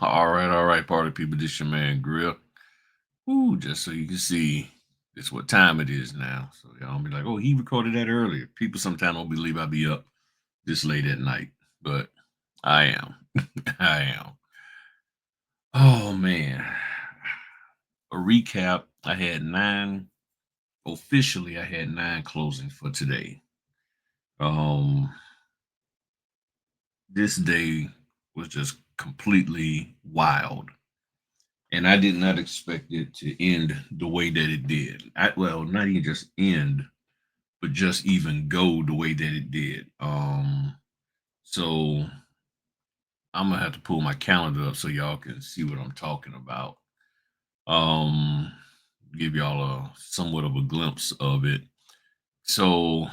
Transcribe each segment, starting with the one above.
All right, party people. This your man Grill. Ooh, just so you can see this what time it is now. So y'all be like, oh, he recorded that earlier. People sometimes don't believe I be up this late at night, but I am. I am. Oh man. A recap. I had nine closings for today. Um this day was just completely wild. And I did not expect it to end the way that it did. Well, not even just end, but just even go the way that it did. So I'm gonna have to pull my calendar up so y'all can see what I'm talking about. Um, give y'all a somewhat of a glimpse of it. So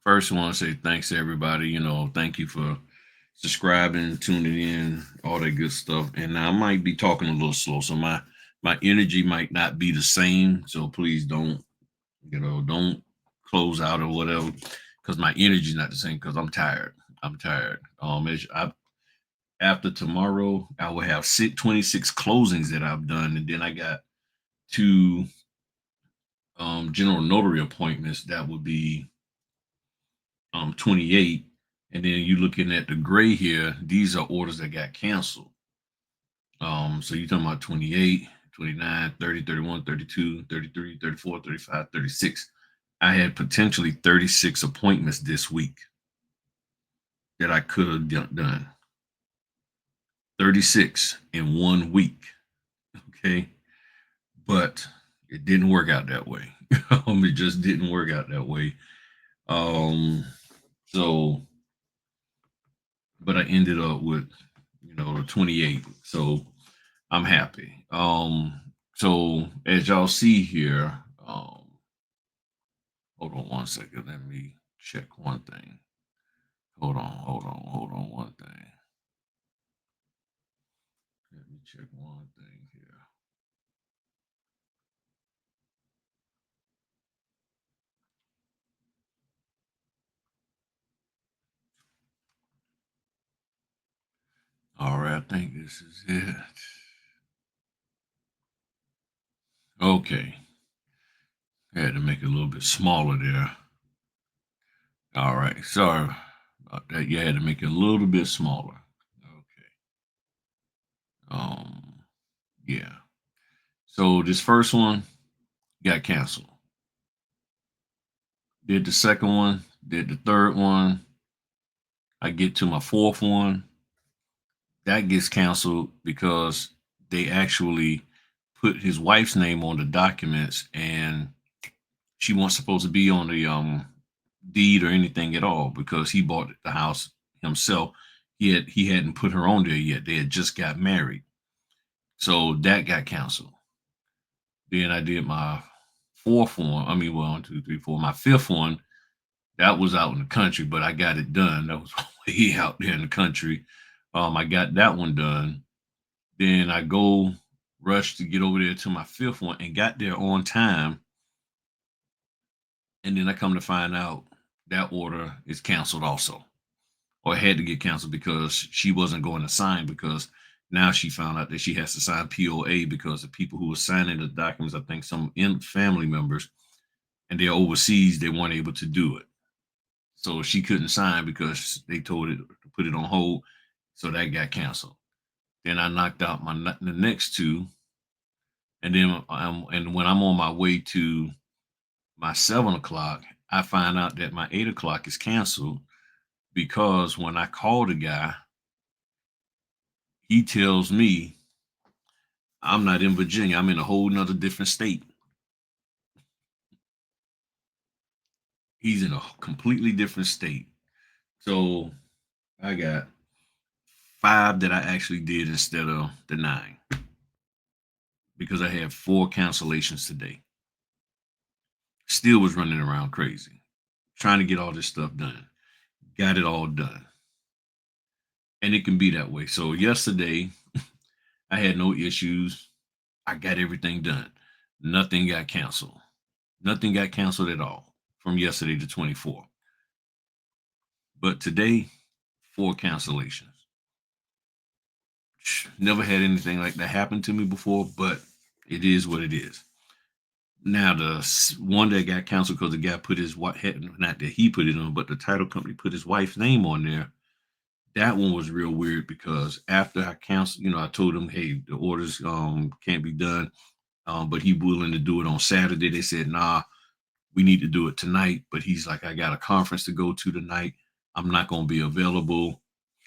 first, I want to say thanks to everybody. Thank you for subscribing, tuning in, all that good stuff. And now I might be talking a little slow, so my energy might not be the same. So please don't close out or whatever, because my energy's not the same. Because I'm tired. I'm tired. After tomorrow, I will have 26 closings that I've done, and then I got two general notary appointments that would be 28. And then you looking at the gray here, these are orders that got canceled. So you're talking about 28, 29, 30, 31, 32, 33, 34, 35, 36. I had potentially 36 appointments this week that I could have done. 36 in 1 week. Okay. But it didn't work out that way. It just didn't work out that way. Um, so but I ended up with, 28. So I'm happy. So as y'all see here, hold on one second. Let me check one thing. Hold on one thing. Let me check one thing here. All right, I think this is it. Okay, I had to make it a little bit smaller there. All right, sorry about that. You had to make it a little bit smaller. Okay. Yeah. So this first one got canceled. Did the second one, did the third one. I get to my fourth one, that gets canceled because they actually put his wife's name on the documents, and she wasn't supposed to be on the deed or anything at all because he bought the house himself. He hadn't put her on there yet. They had just got married. So that got canceled. Then I did my fourth one. I mean, 1, 2, 3, 4. My fifth one, that was out in the country, but I got it done. That was way out there in the country. I got that one done. Then I go rush to get over there to my fifth one and got there on time. And then I come to find out that order is canceled also, or had to get canceled because she wasn't going to sign, because now she found out that she has to sign POA because the people who were signing the documents, I think some family members, and they're overseas, they weren't able to do it. So she couldn't sign because they told it to put it on hold. So that got canceled. Then I knocked out the next two, and then and when I'm on my way to my 7 o'clock, I find out that my 8 o'clock is canceled because when I call the guy, he tells me I'm not in Virginia. I'm in a whole nother different state. He's in a completely different state. So I got five that I actually did instead of the nine because I had four cancellations today. Still was running around crazy, trying to get all this stuff done. Got it all done. And it can be that way. So yesterday, I had no issues. I got everything done. Nothing got canceled. Nothing got canceled at all from yesterday to 24. But today, 4 cancellations. Never had anything like that happen to me before, but it is what it is. Now, one that got canceled because the guy put his wife, not that he put it on, but the title company put his wife's name on there. That one was real weird because after I canceled, I told him, hey, the orders can't be done, but he willing to do it on Saturday. They said, nah, we need to do it tonight. But he's like, I got a conference to go to tonight. I'm not going to be available.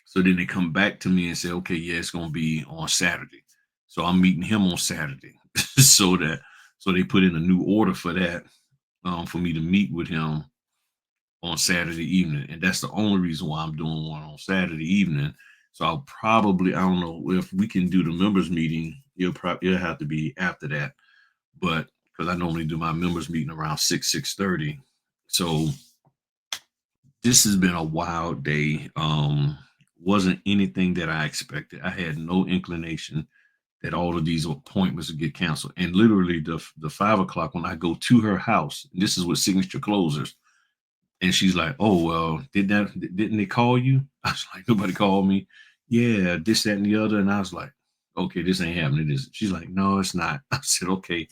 So then they come back to me and say, okay, yeah, it's going to be on Saturday. So I'm meeting him on Saturday. So they put in a new order for that, for me to meet with him on Saturday evening. And that's the only reason why I'm doing one on Saturday evening. So I don't know if we can do the members meeting. It'll have to be after that, but because I normally do my members meeting around 6:30. So this has been a wild day. Wasn't anything that I expected. I had no inclination that all of these appointments would get canceled. And literally the 5 o'clock when I go to her house, and this is with signature closers, and she's like, "Oh well, didn't they call you?" I was like, "Nobody called me." Yeah, this, that, and the other. And I was like, "Okay, this ain't happening." This. She's like, "No, it's not." I said, "Okay,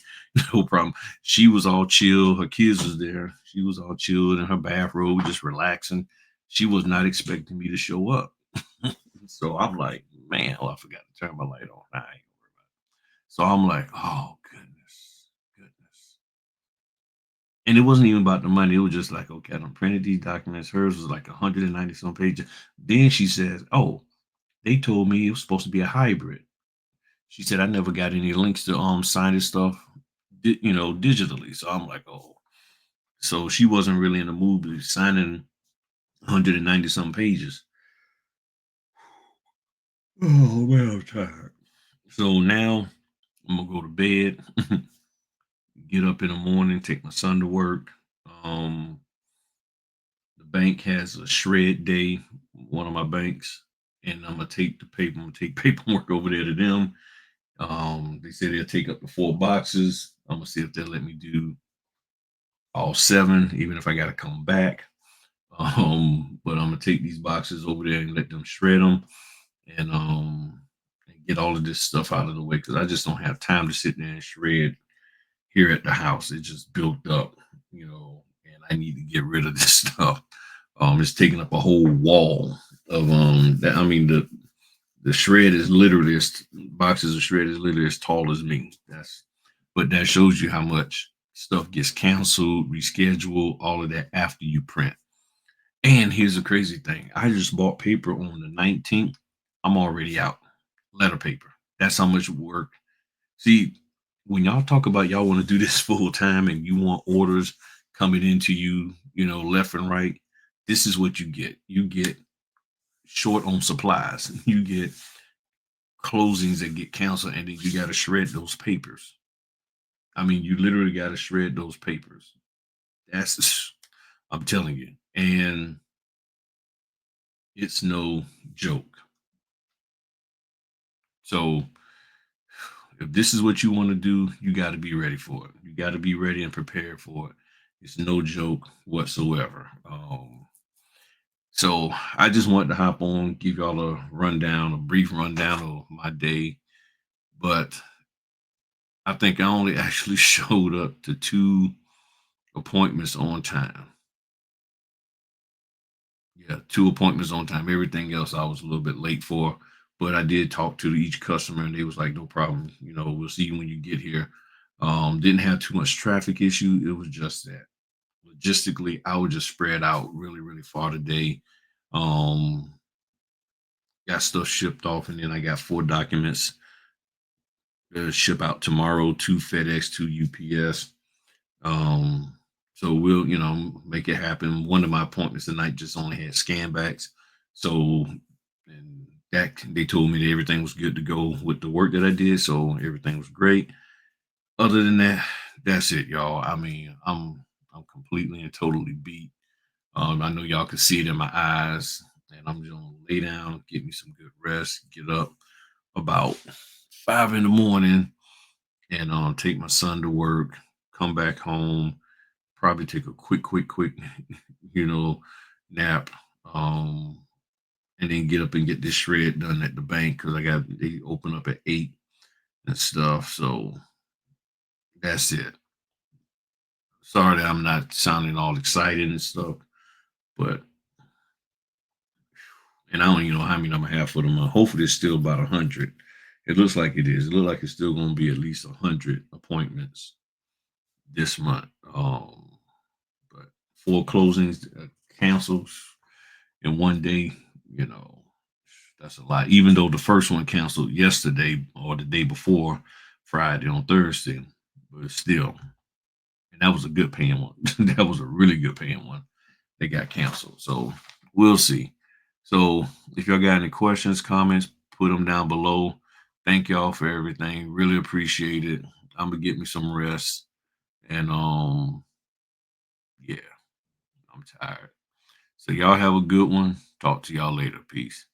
no problem." She was all chill. Her kids was there. She was all chilled in her bathrobe, just relaxing. She was not expecting me to show up. So I'm like, "Man, oh, I forgot to turn my light on." I ain't worried about it. So I'm like, "Oh goodness, goodness." And it wasn't even about the money. It was just like, okay, I done printed these documents. Hers was like 190 some pages. Then she says, "Oh, they told me it was supposed to be a hybrid." She said, "I never got any links to sign this stuff, digitally." So I'm like, "Oh." So she wasn't really in the mood to be signing 190 some pages. Oh man, I'm tired. So now I'm gonna go to bed, get up in the morning, take my son to work. Um, The bank has a shred day, one of my banks, and I'm gonna take the paper. I'm gonna take paperwork over there to them. They say they'll take up to 4 boxes. I'm gonna see if they'll let me do all seven, even if I gotta come back. But I'm gonna take these boxes over there and let them shred them, and get all of this stuff out of the way because I just don't have time to sit there and shred here at the house. It just built up, and I need to get rid of this stuff. It's taking up a whole wall of that. I mean, the shred is literally boxes of shred is literally as tall as me. But that shows you how much stuff gets canceled, rescheduled, all of that after you print. And here's the crazy thing: I just bought paper on the 19th. I'm already out. Letter paper. That's how much work. See, when y'all talk about y'all want to do this full time and you want orders coming into you, left and right, this is what you get. You get short on supplies. You get closings that get canceled, and then you got to shred those papers. I mean, you literally got to shred those papers. That's, I'm telling you, and it's no joke. So, if this is what you want to do, you got to be ready for it. You got to be ready and prepared for it. It's no joke whatsoever. So I just wanted to hop on, give y'all a brief rundown of my day. But I think I only actually showed up to 2 appointments on time. Yeah, 2 appointments on time. Everything else I was a little bit late for, but I did talk to each customer, and they was like, "No problem. We'll see you when you get here." Didn't have too much traffic issue. It was just that logistically, I was just spread out really, really far today. Um, got stuff shipped off, and then I got 4 documents ship out tomorrow, 2 FedEx, 2 UPS. Um, so we'll, make it happen. One of my appointments tonight just only had scan backs. So, and that they told me that everything was good to go with the work that I did. So everything was great. Other than that, that's it, y'all. I mean, I'm completely and totally beat. I know y'all can see it in my eyes, and I'm just gonna lay down, get me some good rest, get up about 5 in the morning, and take my son to work, come back home, probably take a quick, you know, nap, Um, and then get up and get this shred done at the bank because they open up at 8 and stuff. So that's it. Sorry that I'm not sounding all excited and stuff, but and I don't even know how many I'm gonna have for the month. Hopefully, it's still about 100. It looks like it is. It looks like it's still gonna be at least 100 appointments this month. But 4 closings, cancels in one day. You know, that's a lot. Even though the first one canceled yesterday or the day before, Friday on Thursday, but still, and that was a good paying one. That was a really good paying one. They got canceled. So we'll see. So if y'all got any questions, comments, put them down below. Thank y'all for everything. Really appreciate it. I'm gonna get me some rest. And yeah, I'm tired. So y'all have a good one. Talk to y'all later. Peace.